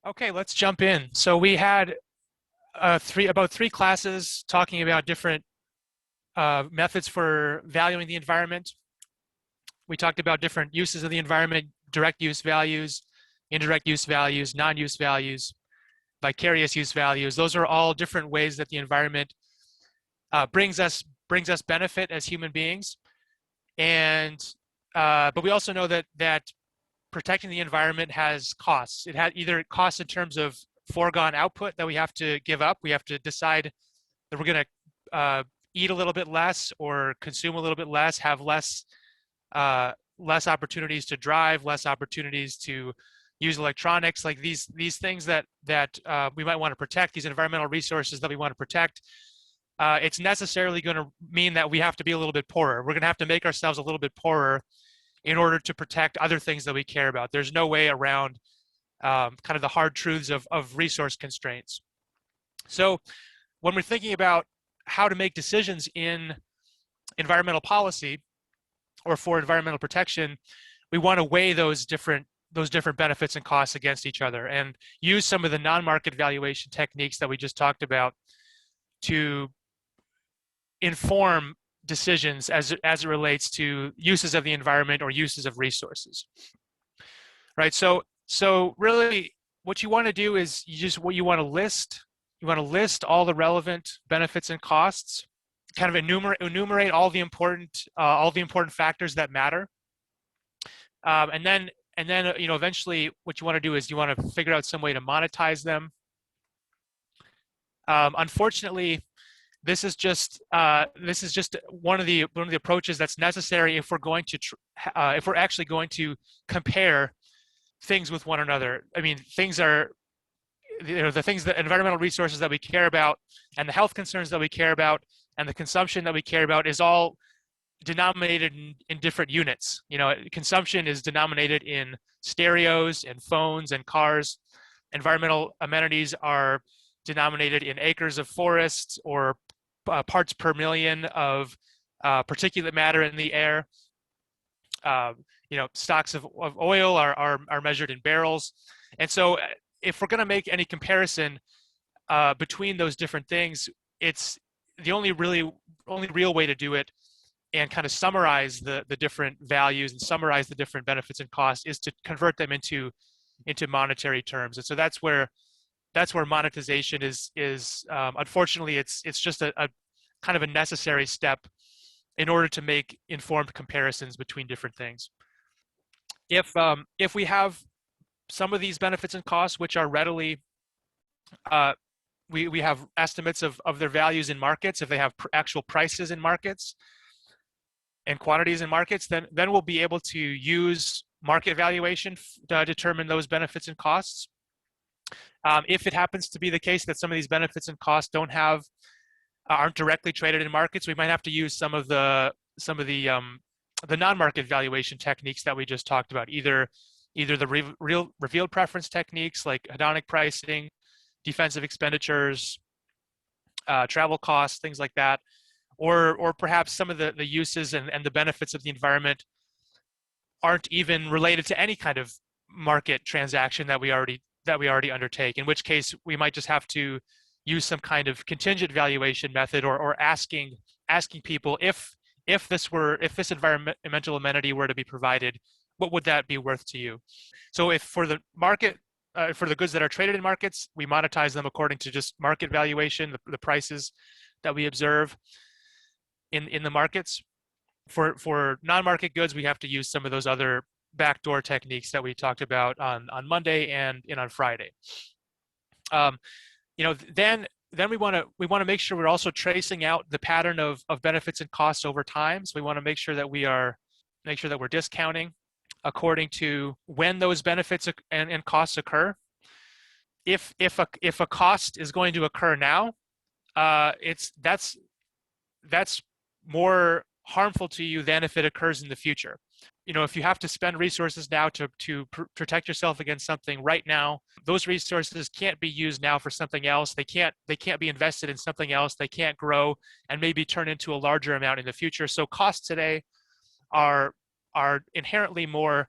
Okay, let's jump in. So we had about three classes talking about different methods for valuing the environment. We talked about different uses of the environment, direct use values, indirect use values, non-use values, vicarious use values. Those are all different ways that the environment brings us benefit as human beings. And but we also know that protecting the environment has costs. It had either costs in terms of foregone output that we have to give up. We have to decide that we're going to eat a little bit less or consume a little bit less, have less opportunities to drive, less opportunities to use electronics, like these things that we might want to protect, these environmental resources that we want to protect. It's necessarily going to mean that we have to be a little bit poorer. We're going to have to make ourselves a little bit poorer in order to protect other things that we care about. There's no way around kind of the hard truths of resource constraints. So when we're thinking about how to make decisions in environmental policy or for environmental protection, we want to weigh those different benefits and costs against each other and use some of the non-market valuation techniques that we just talked about to inform decisions as it relates to uses of the environment or uses of resources, right? So really what you want to do is you want to list all the relevant benefits and costs, kind of enumerate all the important factors that matter, and then eventually what you want to do is you want to figure out some way to monetize them. Unfortunately, this is just one of the approaches that's necessary if we're actually going to compare things with one another. I mean, the things that environmental resources that we care about and the health concerns that we care about and the consumption that we care about is all denominated in different units. Consumption is denominated in stereos and phones and cars. Environmental amenities are denominated in acres of forests or parts per million of particulate matter in the air. Stocks of oil are measured in barrels. And so if we're going to make any comparison between those different things, it's the only real way to do it and kind of summarize the different values and summarize the different benefits and costs is to convert them into monetary terms. And so that's where monetization is unfortunately it's just a kind of a necessary step in order to make informed comparisons between different things. If we have some of these benefits and costs which are readily we have estimates of their values in markets, if they have actual prices in markets and quantities in markets, then we'll be able to use market valuation to determine those benefits and costs. If it happens to be the case that some of these benefits and costs aren't directly traded in markets, we might have to use some of the non-market valuation techniques that we just talked about, either the revealed preference techniques like hedonic pricing, defensive expenditures, travel costs, things like that, or perhaps some of the uses and the benefits of the environment aren't even related to any kind of market transaction that we already undertake, in which case we might just have to use some kind of contingent valuation method or asking people if this environmental amenity were to be provided, what would that be worth to you? So if for the market, for the goods that are traded in markets, we monetize them according to just market valuation, the prices that we observe in the markets. For non-market goods, we have to use some of those other backdoor techniques that we talked about on Monday and on Friday. Then we want to make sure we're also tracing out the pattern of benefits and costs over time. So we want to make sure that we're discounting according to when those benefits and costs occur. If a cost is going to occur now, that's more harmful to you than if it occurs in the future. If you have to spend resources now to protect yourself against something right now, those resources can't be used now for something else. They can't be invested in something else. They can't grow and maybe turn into a larger amount in the future. So costs today are inherently more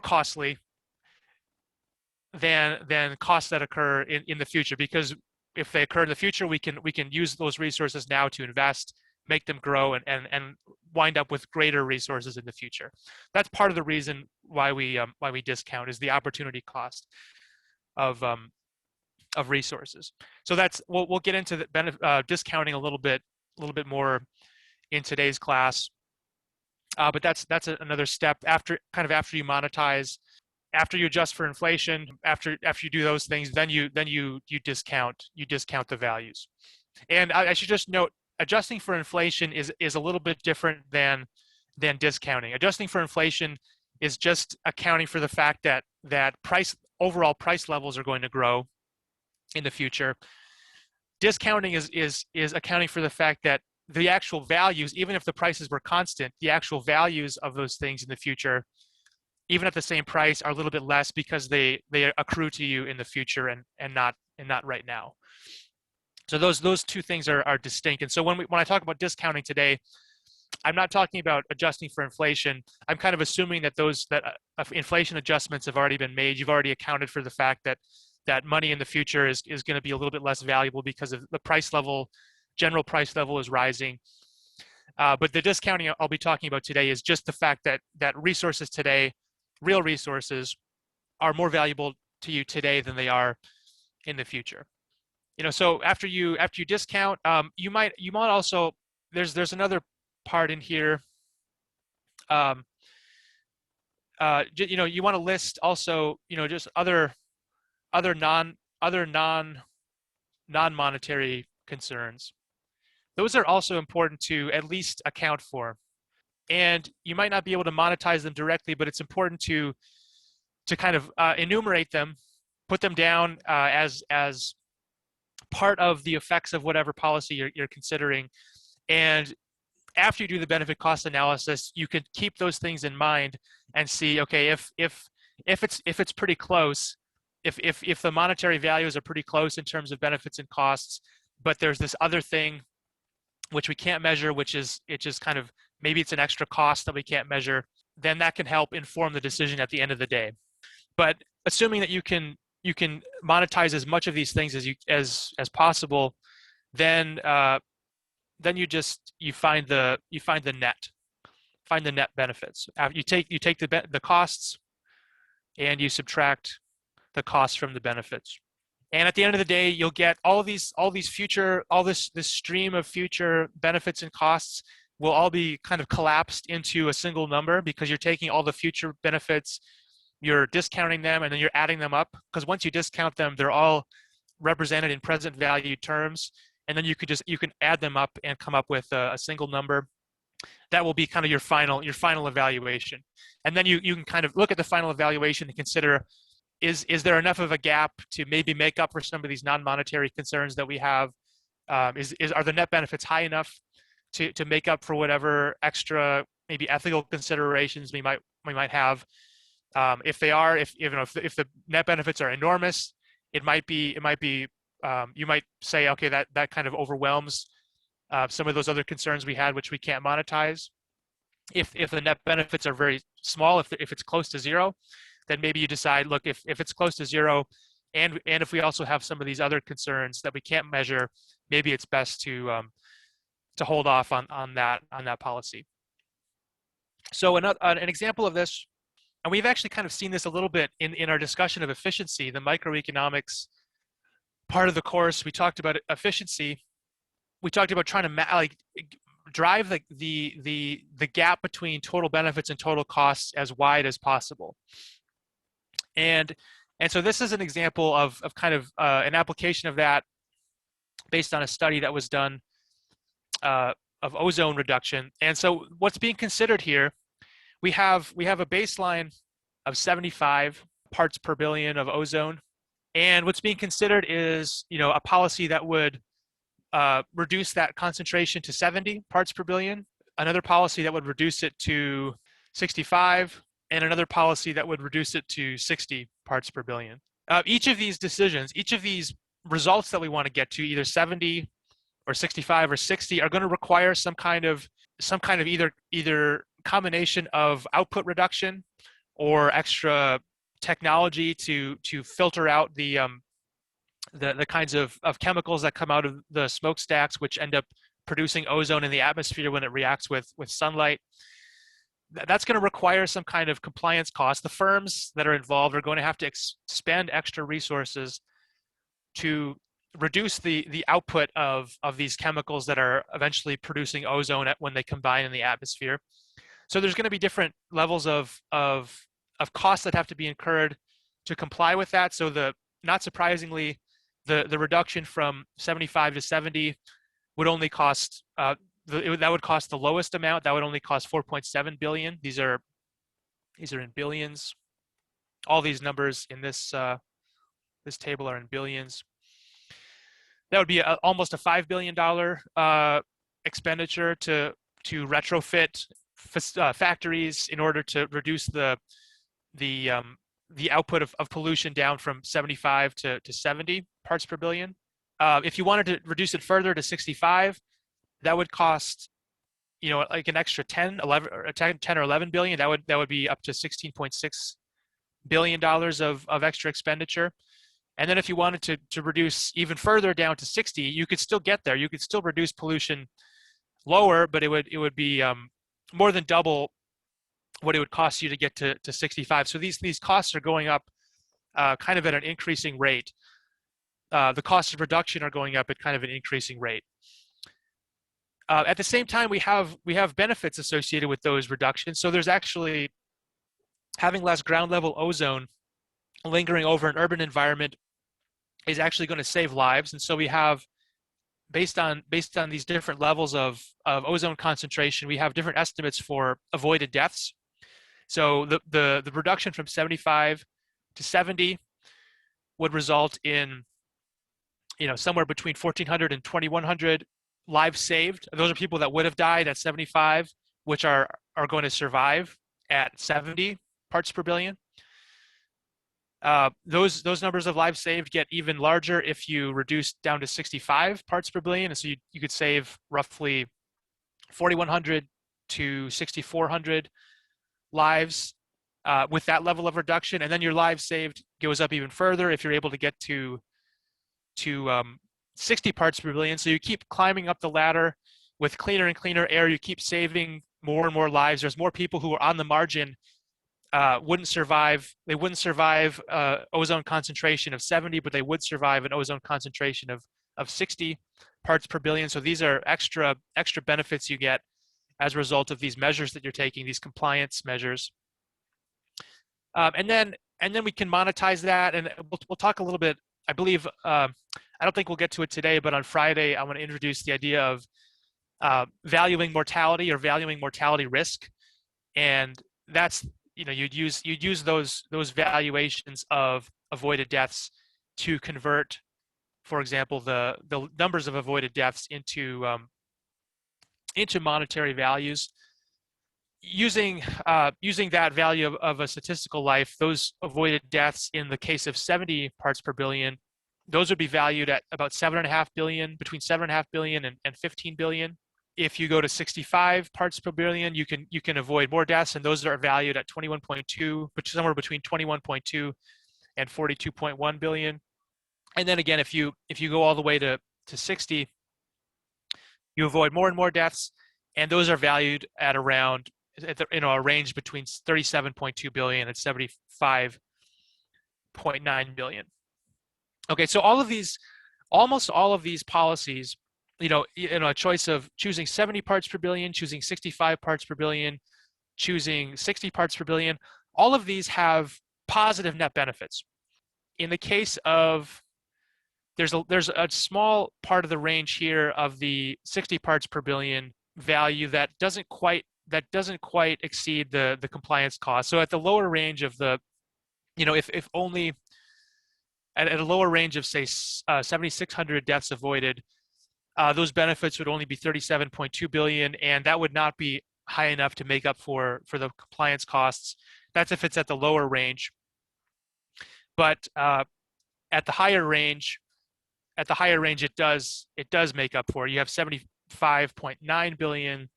costly than costs that occur in the future, because if they occur in the future, we can use those resources now to invest, make them grow, and wind up with greater resources in the future. That's part of the reason why we discount, is the opportunity cost of resources. So that's we'll get into the discounting a little bit more in today's class. But that's another step after you monetize, after you adjust for inflation, after you do those things, then you discount the values. And I should just note, adjusting for inflation is a little bit different than discounting. Adjusting for inflation is just accounting for the fact that overall price levels are going to grow in the future. Discounting is accounting for the fact that the actual values, even if the prices were constant, the actual values of those things in the future, even at the same price, are a little bit less because they accrue to you in the future and not right now. So those two things are distinct. And so when I talk about discounting today, I'm not talking about adjusting for inflation. I'm kind of assuming that inflation adjustments have already been made. You've already accounted for the fact that money in the future is going to be a little bit less valuable because of the price level. General price level is rising. But the discounting I'll be talking about today is just the fact that resources today, real resources, are more valuable to you today than they are in the future. So after you discount, you might also, there's another part in here. You want to list also, just other non-monetary concerns. Those are also important to at least account for. And you might not be able to monetize them directly, but it's important to kind of enumerate them, put them down as part of the effects of whatever policy you're considering. And after you do the benefit cost analysis, you could keep those things in mind and see, okay, if it's pretty close, if the monetary values are pretty close in terms of benefits and costs, but there's this other thing which we can't measure, which is kind of, maybe it's an extra cost that we can't measure, then that can help inform the decision at the end of the day. But assuming that you can monetize as much of these things as possible, then you find the net benefits. You take the costs and you subtract the costs from the benefits. And at the end of the day, you'll get all this stream of future benefits and costs will all be kind of collapsed into a single number, because you're taking all the future benefits, you're discounting them, and then you're adding them up. Because once you discount them, they're all represented in present value terms, and then you can add them up and come up with a single number. That will be kind of your final evaluation. And then you can kind of look at the final evaluation and consider, is there enough of a gap to maybe make up for some of these non-monetary concerns that we have? Are the net benefits high enough to make up for whatever extra maybe ethical considerations we might have? If they are, if the net benefits are enormous, it might be you might say, okay, that kind of overwhelms some of those other concerns we had, which we can't monetize. If the net benefits are very small, if it's close to zero, then maybe you decide, look, if it's close to zero, and if we also have some of these other concerns that we can't measure, maybe it's best to hold off on that policy. So an example of this, and we've actually kind of seen this a little bit in our discussion of efficiency, the microeconomics part of the course. We talked about efficiency. We talked about trying to drive the gap between total benefits and total costs as wide as possible. And so this is an example of kind of an application of that based on a study that was done of ozone reduction. And so what's being considered here, we have a baseline of 75 parts per billion of ozone. And what's being considered is, a policy that would reduce that concentration to 70 parts per billion, another policy that would reduce it to 65, and another policy that would reduce it to 60 parts per billion. Each of these decisions, each of these results that we want to get to, either 70 or 65 or 60, are going to require some kind of either combination of output reduction or extra technology to filter out the kinds of chemicals that come out of the smokestacks, which end up producing ozone in the atmosphere when it reacts with sunlight. That's going to require some kind of compliance cost. The firms that are involved are going to have to spend extra resources to reduce the output of these chemicals that are eventually producing ozone when they combine in the atmosphere. So there's going to be different levels of costs that have to be incurred to comply with that. So not surprisingly, the reduction from 75 to 70 would only cost that would cost the lowest amount. That would only cost 4.7 billion. These are in billions. All these numbers in this this table are in billions. That would be almost a $5 billion expenditure to retrofit factories in order to reduce the output of pollution down from 75 to 70 parts per billion. If you wanted to reduce it further to 65, that would cost, like an extra 10 or 11 billion. That would be up to $16.6 billion of extra expenditure. And then if you wanted to reduce even further down to 60, you could still get there. You could still reduce pollution lower, but it would be more than double what it would cost you to get to 65. So these costs are going up kind of at an increasing rate. The costs of reduction are going up at kind of an increasing rate. At the same time, we have benefits associated with those reductions. So there's actually having less ground level ozone lingering over an urban environment is actually going to save lives. And so we have, based on these different levels of ozone concentration, we have different estimates for avoided deaths. So the reduction from 75 to 70 would result in, somewhere between 1,400 and 2,100 lives saved. Those are people that would have died at 75, which are going to survive at 70 parts per billion. Those numbers of lives saved get even larger if you reduce down to 65 parts per billion. So you could save roughly 4,100 to 6,400 lives with that level of reduction. And then your lives saved goes up even further if you're able to get to 60 parts per billion. So you keep climbing up the ladder with cleaner and cleaner air. You keep saving more and more lives. There's more people who are on the margin wouldn't survive. They wouldn't survive ozone concentration of 70, but they would survive an ozone concentration of 60 parts per billion. So these are extra benefits you get as a result of these measures that you're taking, these compliance measures. And then we can monetize that, and we'll talk a little bit. I believe I don't think we'll get to it today, but on Friday I want to introduce the idea of valuing mortality or valuing mortality risk, and that's you'd use those valuations of avoided deaths to convert, for example, the numbers of avoided deaths into monetary values. Using that value of a statistical life, those avoided deaths in the case of 70 parts per billion, those would be valued at about 7.5 billion, between 7.5 billion and 15 billion. If you go to 65 parts per billion, you can avoid more deaths, and those are valued at 21.2, which is somewhere between 21.2 and 42.1 billion. And then again, if you go all the way to 60, you avoid more and more deaths, and those are valued at around a range between 37.2 billion and 75.9 billion. Okay, so almost all of these policies, a choice of choosing 70 parts per billion, choosing 65 parts per billion, choosing 60 parts per billion, all of these have positive net benefits. In the case of, there's a small part of the range here of the 60 parts per billion value that doesn't quite exceed the compliance cost. So at the lower range of the, if only at a lower range of say 7,600 deaths avoided, those benefits would only be 37.2 billion, and that would not be high enough to make up for the compliance costs. That's if it's at the lower range. But at the higher range, it does make up for it. You have 75.9 billion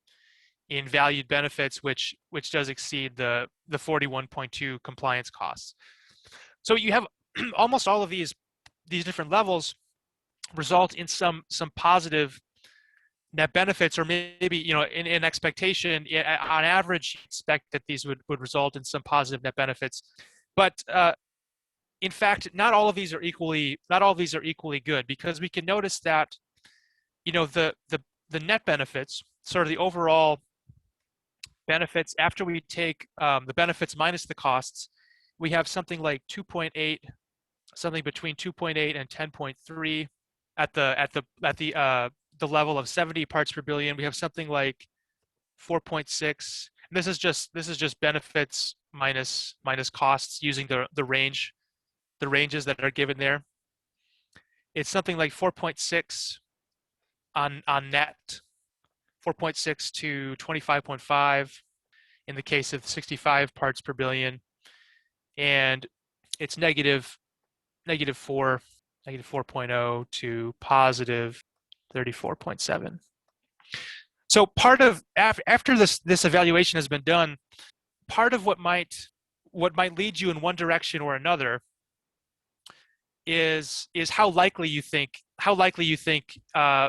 in valued benefits, which does exceed the 41.2 compliance costs. So you have almost all of these different levels result in some positive net benefits, or maybe, in expectation, on average, you expect that these would result in some positive net benefits. But in fact, not all of these are equally good, because we can notice that, the net benefits, sort of the overall benefits after we take the benefits minus the costs, we have something like 2.8, something between 2.8 and 10.3 at the level of 70 parts per billion. We have something like 4.6. And this is just benefits minus costs using the ranges that are given there. It's something like 4.6 on net, 4.6 to 25.5 in the case of 65 parts per billion, and it's negative 4, negative 4.0 to positive 34.7. So part of after this evaluation has been done, part of what might lead you in one direction or another is how likely you think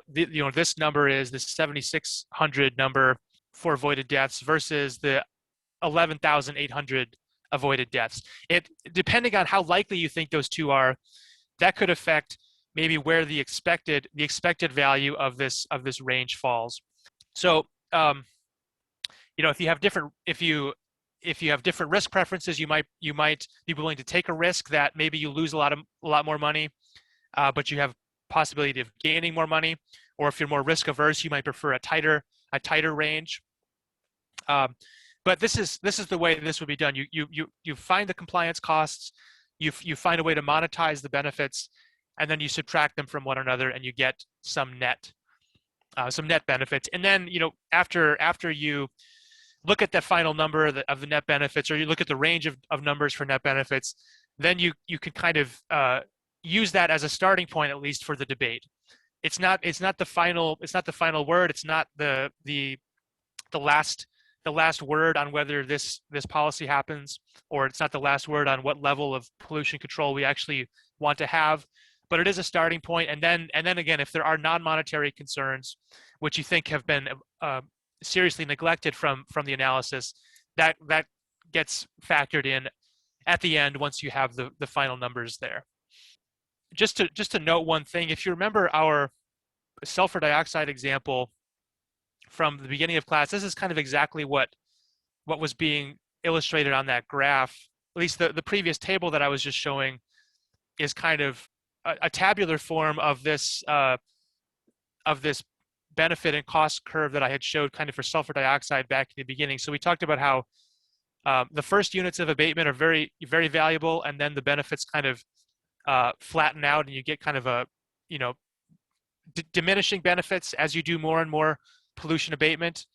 this number is, this 7,600 number for avoided deaths versus the 11,800 avoided deaths. It, depending on how likely you think those two are, that could affect maybe where the expected value of this range falls. So if you have different risk preferences, you might be willing to take a risk that maybe you lose a lot more money, but you have possibility of gaining more money. Or if you're more risk averse, you might prefer a tighter range. But this is the way this would be done. You find the compliance costs, you find a way to monetize the benefits, and then you subtract them from one another, and you get some net benefits. And then after you look at that final number of the net benefits, or you look at the range of numbers for net benefits, then you can kind of use that as a starting point, at least for the debate. It's not the final word. It's not the last word on whether this policy happens, or it's not the last word on what level of pollution control we actually want to have. But it is a starting point. And then again, if there are non-monetary concerns, which you think have been seriously neglected from the analysis, that gets factored in at the end once you have the final numbers there. Just to note one thing, if you remember our sulfur dioxide example from the beginning of class, this is kind of exactly what was being illustrated on that graph. At least the previous table that I was just showing is kind of a tabular form of this benefit and cost curve that I had showed kind of for sulfur dioxide back in the beginning. So we talked about how the first units of abatement are very, very valuable, and then the benefits kind of flatten out, and you get kind of a diminishing benefits as you do more and more pollution abatement.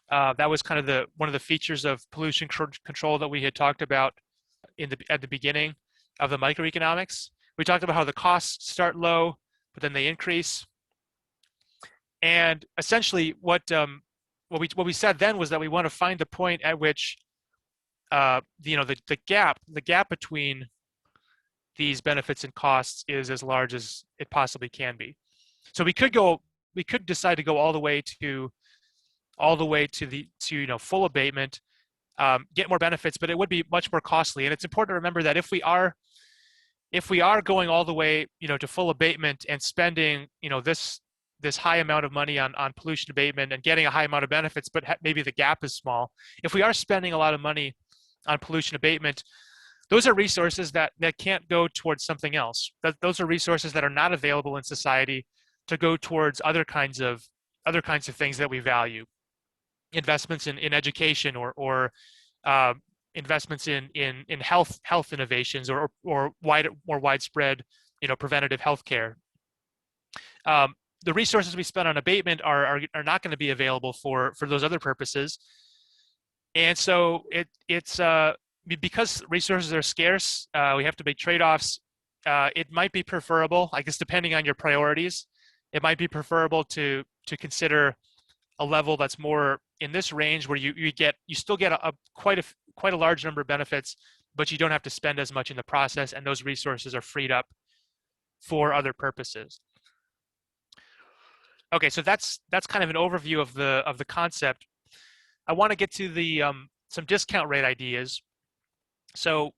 That was kind of one of the features of pollution control that we had talked about at the beginning of the microeconomics. We talked about how the costs start low, but then they increase. And essentially, what we said then was that we want to find the point at which the gap between these benefits and costs is as large as it possibly can be. So we could decide to go all the way to full abatement, get more benefits, but it would be much more costly. And it's important to remember that if we are going all the way to full abatement and spending this high amount of money on pollution abatement and getting a high amount of benefits, but maybe the gap is small. If we are spending a lot of money on pollution abatement, those are resources that can't go towards something else. Those are resources that are not available in society to go towards other kinds of things that we value. Investments in education, or investments in health innovations, or more widespread preventative health care. The resources we spend on abatement are not going to be available for those other purposes. And so it's because resources are scarce, we have to make trade-offs. It might be preferable, I guess, depending on your priorities, it might be preferable to consider a level that's more in this range, where you still get quite a large number of benefits, but you don't have to spend as much in the process, and those resources are freed up for other purposes. Okay, so that's kind of an overview of the concept. I want to get to the some discount rate ideas. So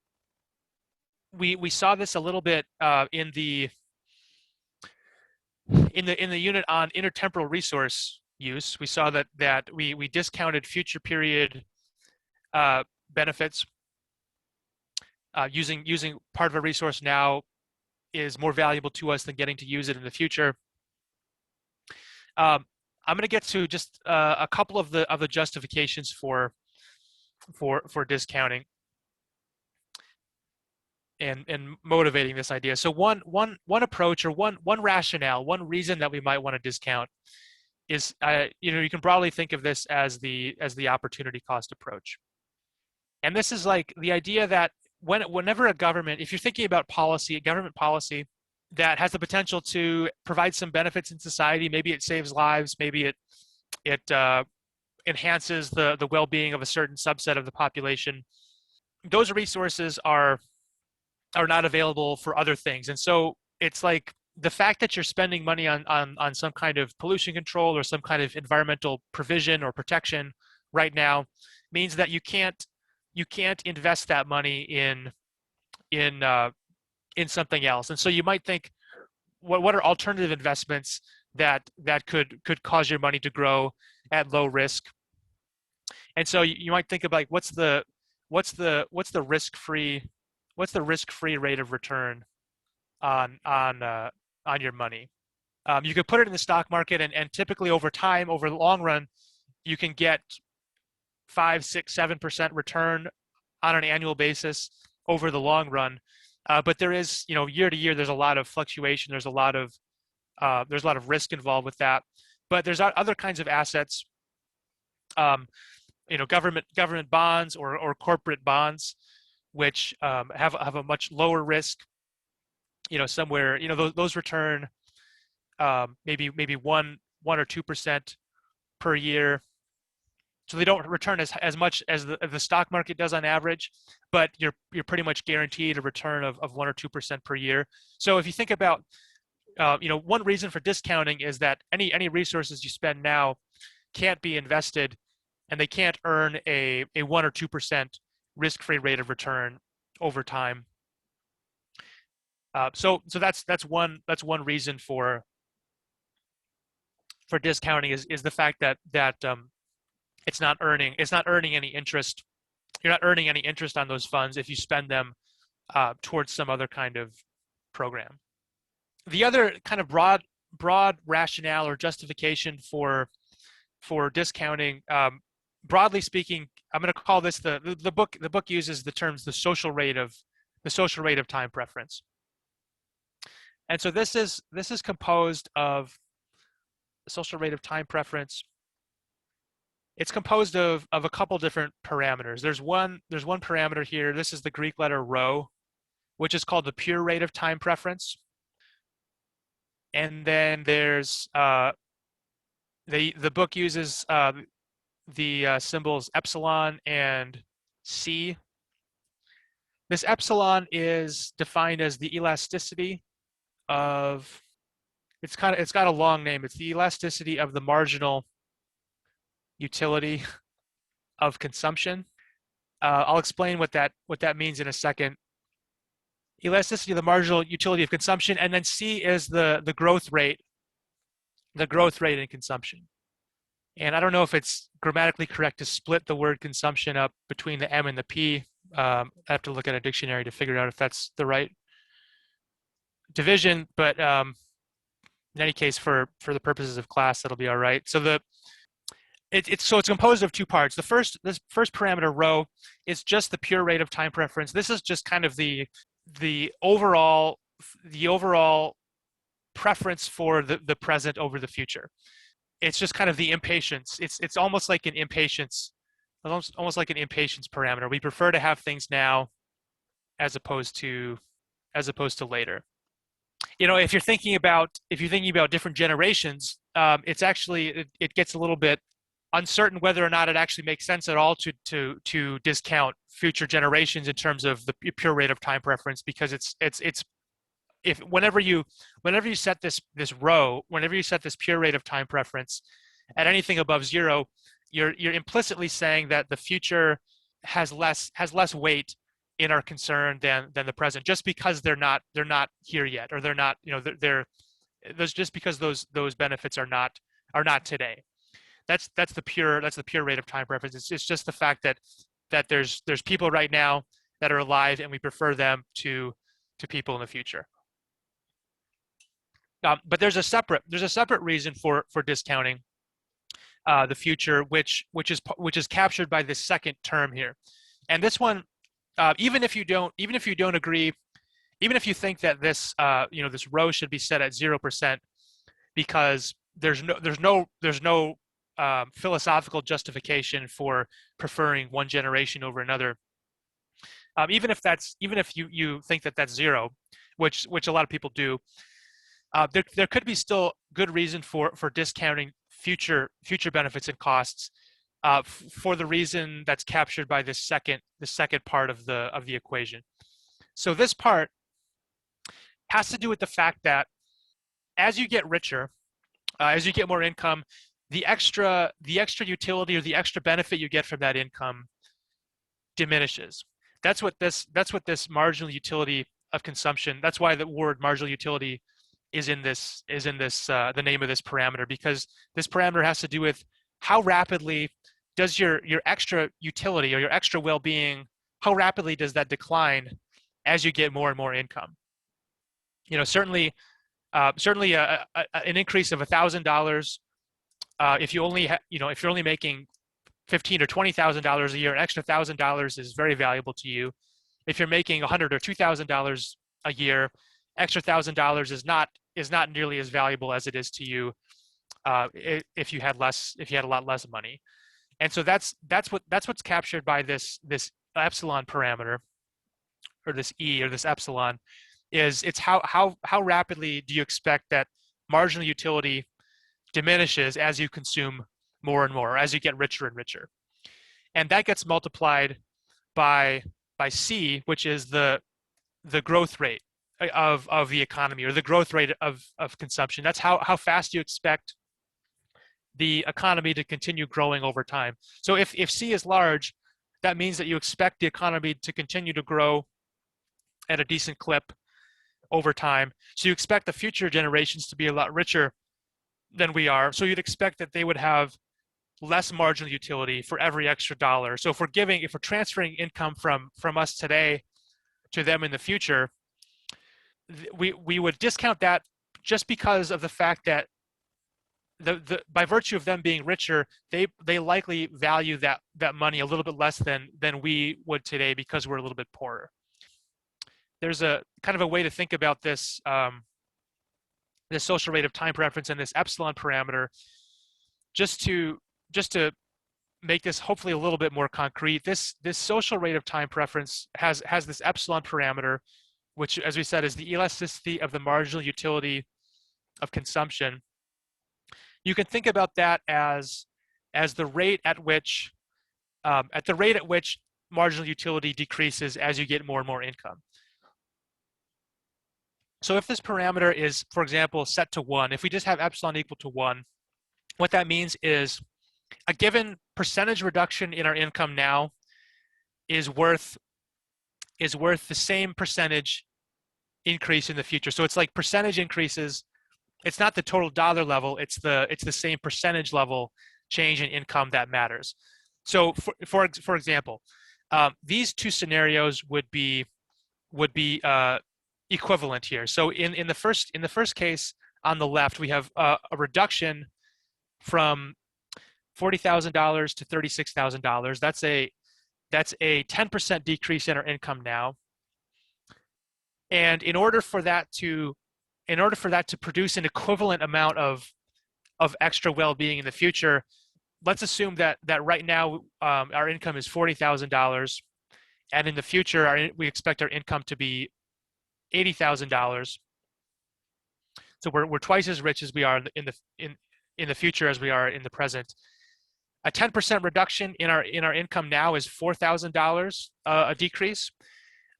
we saw this a little bit in the unit on intertemporal resource use. We saw that we discounted future period benefits. Using part of a resource now is more valuable to us than getting to use it in the future. I'm going to get to just a couple of the justifications for discounting and motivating this idea. So one approach, or one rationale, one reason that we might want to discount is you can broadly think of this as the opportunity cost approach. And this is like the idea that whenever a government, if you're thinking about government policy that has the potential to provide some benefits in society, maybe it saves lives, maybe it enhances the well-being of a certain subset of the population, those resources are not available for other things. And so it's like the fact that you're spending money on some kind of pollution control or some kind of environmental provision or protection right now means that you can't invest that money in something else. And so you might think, what are alternative investments that could cause your money to grow at low risk? And so you might think of like, what's the risk-free rate of return on your money? You could put it in the stock market, and typically over time, over the long run, you can get 5, 6, 7% return on an annual basis over the long run. But there is, year to year, there's a lot of fluctuation. There's a lot of risk involved with that. But there's other kinds of assets, government bonds or corporate bonds, which have a much lower risk. Somewhere, those return maybe 1 or 2% per year. So they don't return as much as the stock market does on average, but you're pretty much guaranteed a return of 1 or 2% per year. So if you think about, one reason for discounting is that any resources you spend now can't be invested, and they can't earn a 1 or 2% risk-free rate of return over time. So that's one reason for discounting is the fact that it's not earning any interest. You're not earning any interest on those funds if you spend them towards some other kind of program. The other kind of broad rationale or justification for discounting, broadly speaking, I'm going to call this the book uses the terms the social rate of time preference. And so this is composed of the social rate of time preference. It's composed of a couple different parameters. There's one parameter here. This is the Greek letter rho, which is called the pure rate of time preference. And then there's the book uses the symbols epsilon and c. This epsilon is defined as the elasticity of, it's got a long name. It's the elasticity of the marginal utility of consumption. I'll explain what that means in a second. Elasticity of the marginal utility of consumption, and then C is the growth rate in consumption. And I don't know if it's grammatically correct to split the word consumption up between the M and the P. I have to look at a dictionary to figure out if that's the right division, but in any case, for the purposes of class, that'll be all right. So it's composed of two parts. This first parameter rho is just the pure rate of time preference. This is just kind of the overall preference for the present over the future. It's just kind of the impatience. It's almost like an impatience, almost like an impatience parameter. We prefer to have things now as opposed to later. If you're thinking about different generations, it's actually it gets a little bit uncertain whether or not it actually makes sense at all to discount future generations in terms of the pure rate of time preference, because it's if whenever you set this row, whenever you set this pure rate of time preference at anything above zero, you're implicitly saying that the future has less weight in our concern than the present, just because they're not here yet, or they're not, they're those, just because those benefits are not today. That's the pure rate of time preference. It's just the fact that there's people right now that are alive, and we prefer them to people in the future. But there's a separate reason for discounting the future, which is captured by this second term here. And this one, even if you don't agree, even if you think that this row should be set at 0%, because there's no philosophical justification for preferring one generation over another. Even if you think that that's zero, which a lot of people do, there could be still good reason for discounting future benefits and costs, for the reason that's captured by the second part of the equation. So this part has to do with the fact that as you get richer, as you get more income, the extra utility, or the extra benefit you get from that income, diminishes. That's what this marginal utility of consumption. That's why the word marginal utility is in this the name of this parameter, because this parameter has to do with how rapidly does your extra utility, or your extra well-being, how rapidly does that decline as you get more and more income. Certainly an increase of $1,000, if you're only making $15,000 or $20,000 a year, an extra $1,000 is very valuable to you. If you're making $100,000 or $2,000 a year, extra $1,000 is not nearly as valuable as it is to you if you had a lot less money. And so that's what's captured by this epsilon parameter, or this E, or this epsilon. It's how rapidly do you expect that marginal utility diminishes as you consume more and more, as you get richer and richer. And that gets multiplied by C, which is the growth rate of the economy, or the growth rate of consumption. That's how fast you expect the economy to continue growing over time. So if C is large, that means that you expect the economy to continue to grow at a decent clip over time. So you expect the future generations to be a lot richer than we are. So you'd expect that they would have less marginal utility for every extra dollar. So if we're transferring income from us today to them in the future, we would discount that, just because of the fact that by virtue of them being richer, they likely value that money a little bit less than we would today, because we're a little bit poorer. There's a kind of a way to think about this this social rate of time preference and this epsilon parameter, just to make this hopefully a little bit more concrete. This social rate of time preference has this epsilon parameter, which, as we said, is the elasticity of the marginal utility of consumption. You can think about that as the rate at which marginal utility decreases as you get more and more income. So if this parameter is, for example, set to 1, if we just have epsilon equal to 1, what that means is a given percentage reduction in our income now is worth the same percentage increase in the future. So it's like percentage increases. It's not the total dollar level. It's the same percentage level change in income that matters. So for example, these two scenarios would be equivalent here. So in the first case on the left, we have a reduction from $40,000 to $36,000. That's a 10% decrease in our income now. And in order for that to produce an equivalent amount of extra well-being in the future, let's assume that right now our income is $40,000, and in the future we expect our income to be $80,000. So we're twice as rich as we are in the future as we are in the present. a 10% reduction in our income now is $4,000 a decrease.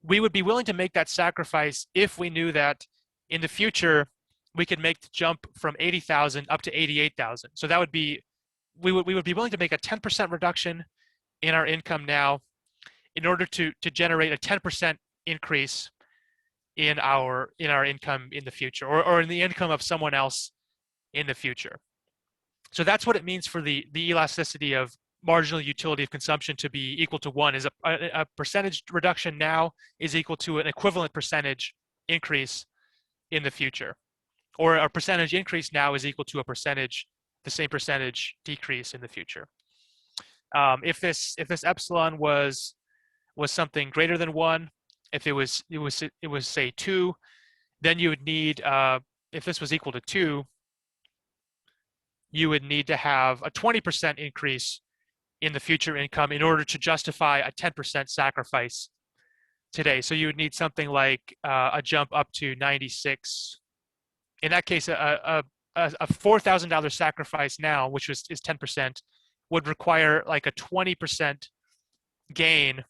We would be willing to make that sacrifice if we knew that in the future we could make the jump from 80,000 up to 88,000. So that would be, we would be willing to make a 10% reduction in our income now in order to generate a 10% increase in our income in the future, or in the income of someone else in the future. So that's what it means for the elasticity of marginal utility of consumption to be equal to 1, is a percentage reduction now is equal to an equivalent percentage increase in the future, or a percentage increase now is equal to the same percentage decrease in the future. If this epsilon was something greater than 1, if it was say 2, then you would need, if this was equal to 2, you would need to have a 20% increase in the future income in order to justify a 10% sacrifice today. So you would need something like a jump up to 96. In that case, a $4,000 sacrifice now, which is 10%, would require like a 20% gain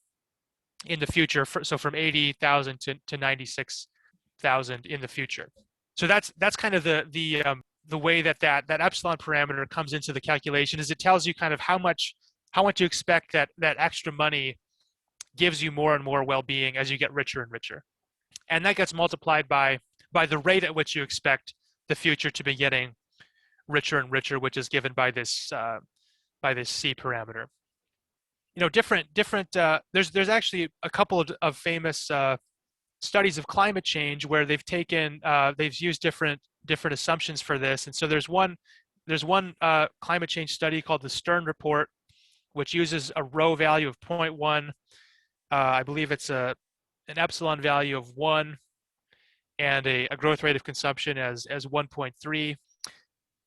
in the future. So from 80,000 to 96,000 in the future. So that's kind of the way that epsilon parameter comes into the calculation, is it tells you kind of how much you expect that extra money gives you more and more well-being as you get richer and richer. And that gets multiplied by the rate at which you expect the future to be getting richer and richer, which is given by this C parameter. You know, there's actually a couple of famous studies of climate change where they've used different assumptions for this. And so there's one climate change study called the Stern Report, which uses a rho value of 0.1. I believe it's an epsilon value of 1 and a growth rate of consumption as 1.3.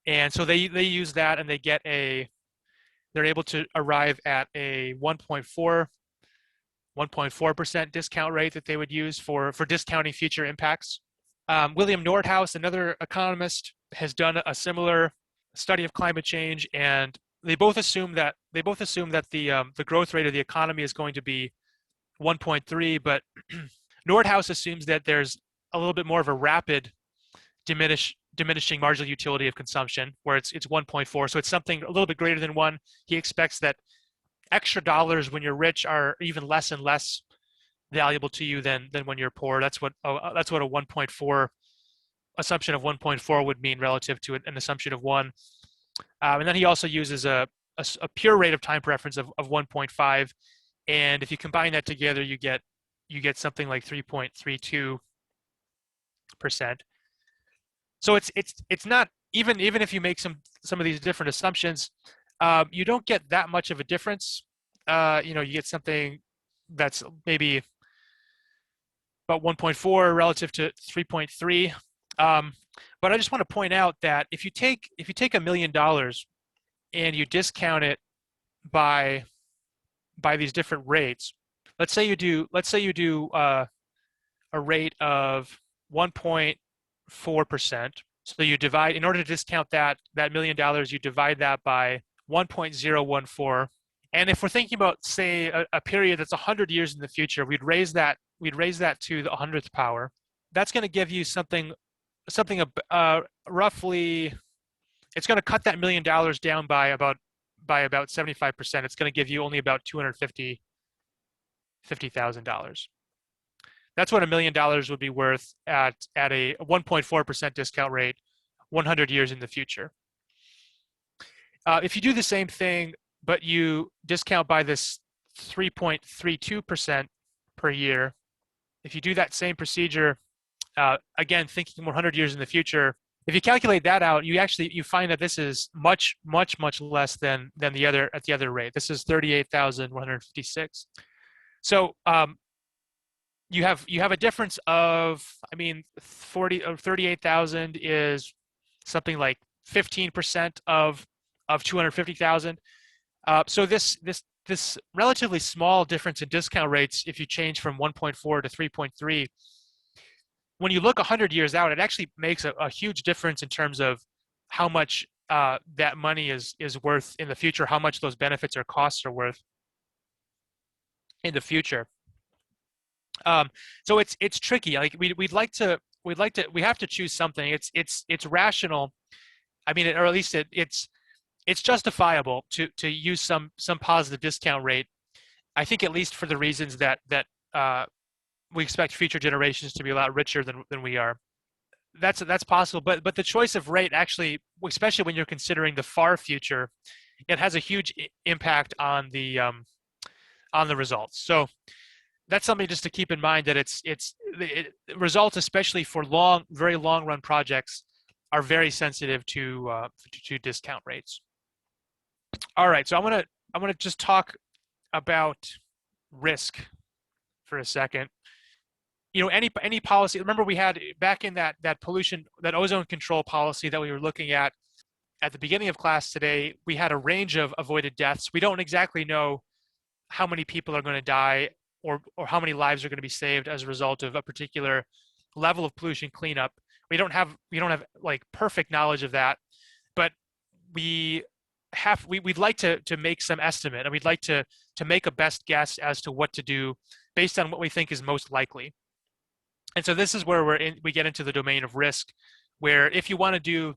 And so they use that, and they're able to arrive at a 1.4% discount rate that they would use for discounting future impacts. William Nordhaus, another economist, has done a similar study of climate change, and they both assume that the growth rate of the economy is going to be 1.3, but Nordhaus assumes that there's a little bit more of a rapid diminishing marginal utility of consumption, where it's 1.4. So it's something a little bit greater than 1. He expects that extra dollars when you're rich are even less and less valuable to you than when you're poor. That's what a 1.4 assumption of 1.4 would mean relative to an assumption of 1. And then he also uses a pure rate of time preference of 1.5, and if you combine that together, you get something like 3.32%. So it's not, even if you make some of these different assumptions, you don't get that much of a difference. You get something that's maybe about 1.4 relative to 3.3. But I just want to point out that if you take $1 million and you discount it by these different rates, let's say you do a rate of 1.4%. So you divide, in order to discount that $1 million, you divide that by 1.014. And if we're thinking about, say, a period that's 100 years in the future, we'd raise that to the 100th power. That's going to give you something roughly, it's going to cut that $1 million down by about 75%. It's going to give you only about $250,000. That's what $1 million would be worth at a 1.4% discount rate 100 years in the future. If you do the same thing, but you discount by this 3.32% per year, if you do that same procedure, again, thinking 100 years in the future, if you calculate that out, you find that this is much less than the other rate. This is 38,156. So you have a difference of, 38,000 is something like 15% of 250,000. So this relatively small difference in discount rates, if you change from 1.4 to 3.3, when you look 100 years out, it actually makes a huge difference in terms of how much that money is worth in the future, how much those benefits or costs are worth in the future. So it's tricky. Like we have to choose something. It's rational. I mean, or at least it's justifiable to use some positive discount rate. I think at least for the reasons that we expect future generations to be a lot richer than we are. That's possible, but the choice of rate actually, especially when you're considering the far future, it has a huge impact on the results. So that's something just to keep in mind, that results, especially for very long run projects, are very sensitive to discount rates. All right, so I'm gonna just talk about risk for a second. You know, any policy. Remember, we had back in that ozone control policy that we were looking at the beginning of class today. We had a range of avoided deaths. We don't exactly know how many people are going to die or how many lives are going to be saved as a result of a particular level of pollution cleanup. We don't have like perfect knowledge of that, but we'd like to make some estimate, and we'd like to make a best guess as to what to do based on what we think is most likely. And so this is where we get into the domain of risk, where if you want to do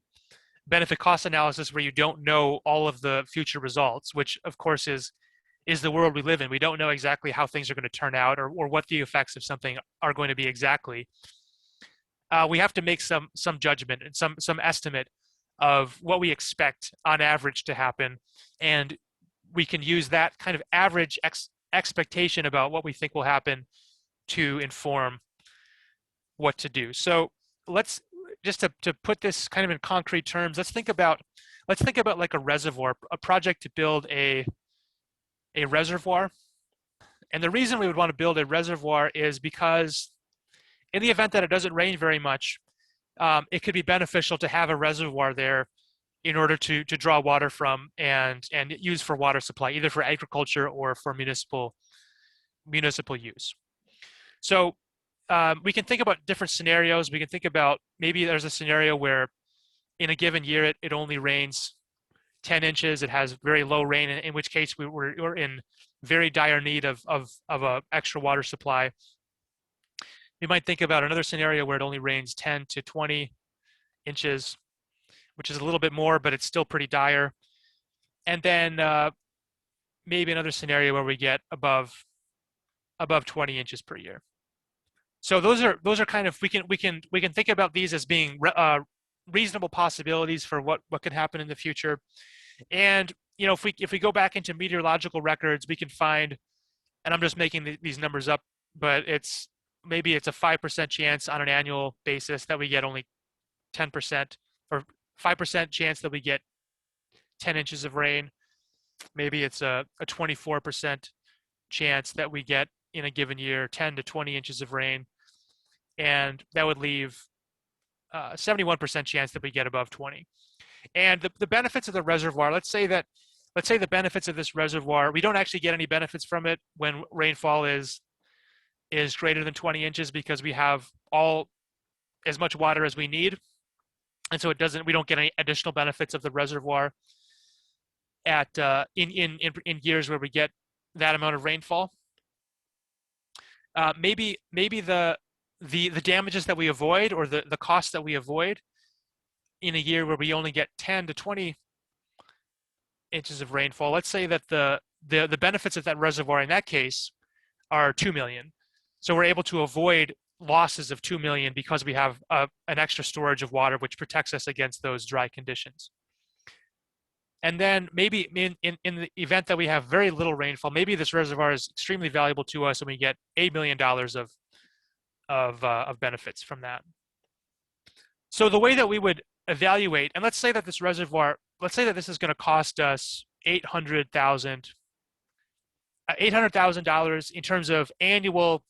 benefit cost analysis where you don't know all of the future results, which of course is the world we live in. We don't know exactly how things are going to turn out or what the effects of something are going to be exactly. We have to make some judgment and some estimate of what we expect on average to happen, and we can use that kind of average expectation about what we think will happen to inform what to do. So let's just to put this kind of in concrete terms, let's think about like a reservoir, a project to build a reservoir. And the reason we would want to build a reservoir is because in the event that it doesn't rain very much, it could be beneficial to have a reservoir there in order to draw water from and use for water supply, either for agriculture or for municipal use. So we can think about different scenarios. We can think about maybe there's a scenario where in a given year it only rains 10 inches. It has very low rain, in which case we're in very dire need of a extra water supply. You might think about another scenario where it only rains 10 to 20 inches, which is a little bit more, but it's still pretty dire. And then maybe another scenario where we get above 20 inches per year. So those are kind of, we can think about these as being reasonable possibilities for what could happen in the future. And you know, if we go back into meteorological records, we can find, and I'm just making these numbers up, but maybe it's a 5% chance on an annual basis that we get only 10%, or 5% chance that we get 10 inches of rain. Maybe it's a 24% chance that we get in a given year 10 to 20 inches of rain, and that would leave 71% chance that we get above 20. And the benefits of the reservoir, let's say the benefits of this reservoir, we don't actually get any benefits from it when rainfall is greater than 20 inches, because we have as much water as we need, and so we don't get any additional benefits of the reservoir in years where we get that amount of rainfall. Maybe the damages that we avoid, or the costs that we avoid in a year where we only get 10 to 20 inches of rainfall. Let's say that the benefits of that reservoir in that case are 2 million. So we're able to avoid losses of 2 million because we have an extra storage of water which protects us against those dry conditions. And then maybe in the event that we have very little rainfall, maybe this reservoir is extremely valuable to us and we get $8 million of benefits from that. So the way that we would evaluate, and let's say that this reservoir, let's say that this is going to cost us $800,000 in terms of annualized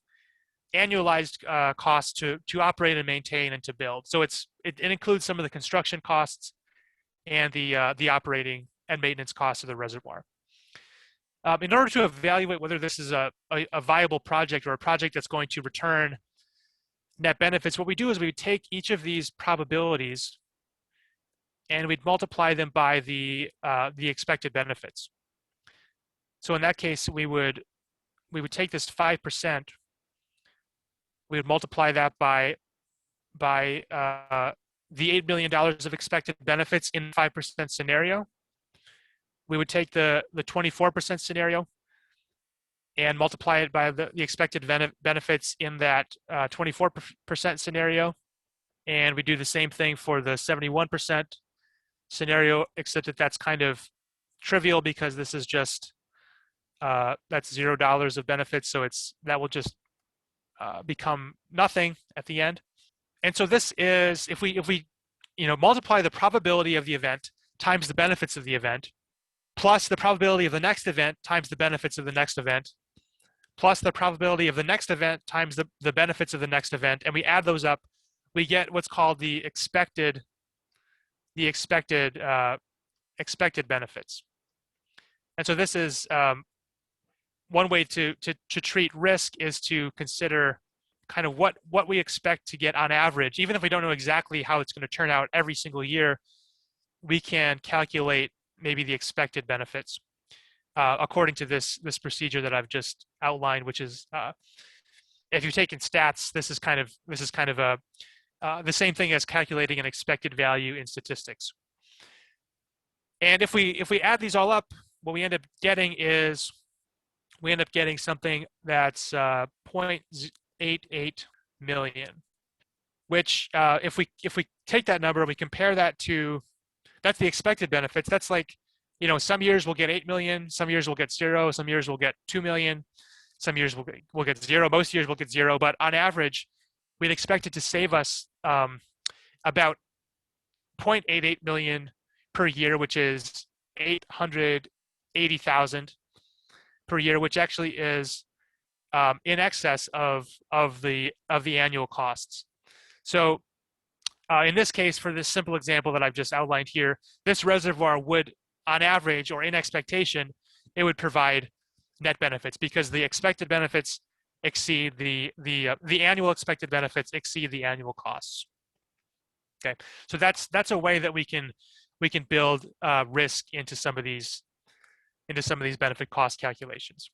costs to operate and maintain and to build. So it includes some of the construction costs and the operating and maintenance costs of the reservoir. In order to evaluate whether this is a viable project or a project that's going to return net benefits, what we do is we take each of these probabilities and we'd multiply them by the expected benefits. So in that case, we would take this 5%, we would multiply that by the $8 million of expected benefits in the 5% scenario. We would take the 24% scenario and multiply it by the expected benefits in that 24% scenario. And we do the same thing for the 71% scenario, except that that's kind of trivial because this is just, that's $0 of benefits. So that will just become nothing at the end. And so this is, if we multiply the probability of the event times the benefits of the event, plus the probability of the next event times the benefits of the next event, plus the probability of the next event times the benefits of the next event, and we add those up, we get what's called the expected benefits. And so this is one way to treat risk, is to consider kind of what we expect to get on average. Even if we don't know exactly how it's going to turn out every single year, we can calculate maybe the expected benefits according to this procedure that I've just outlined, which is, if you've taken stats, this is kind of the same thing as calculating an expected value in statistics. And if we add these all up, what we end up getting is something that's 0.88 million, which if we take that number and we compare that to, that's the expected benefits. That's like, some years we'll get 8 million, some years we'll get 0, some years we'll get 2 million, some years we'll get 0, most years we'll get 0, but on average, we'd expect it to save us about 0.88 million per year, which is 880,000 per year, which actually is in excess of the annual costs. So in this case, for this simple example that I've just outlined here, this reservoir would, on average or in expectation, it would provide net benefits because the expected benefits exceed the annual expected benefits exceed the annual costs. Okay, so that's a way that we can build risk into some of these benefit cost calculations.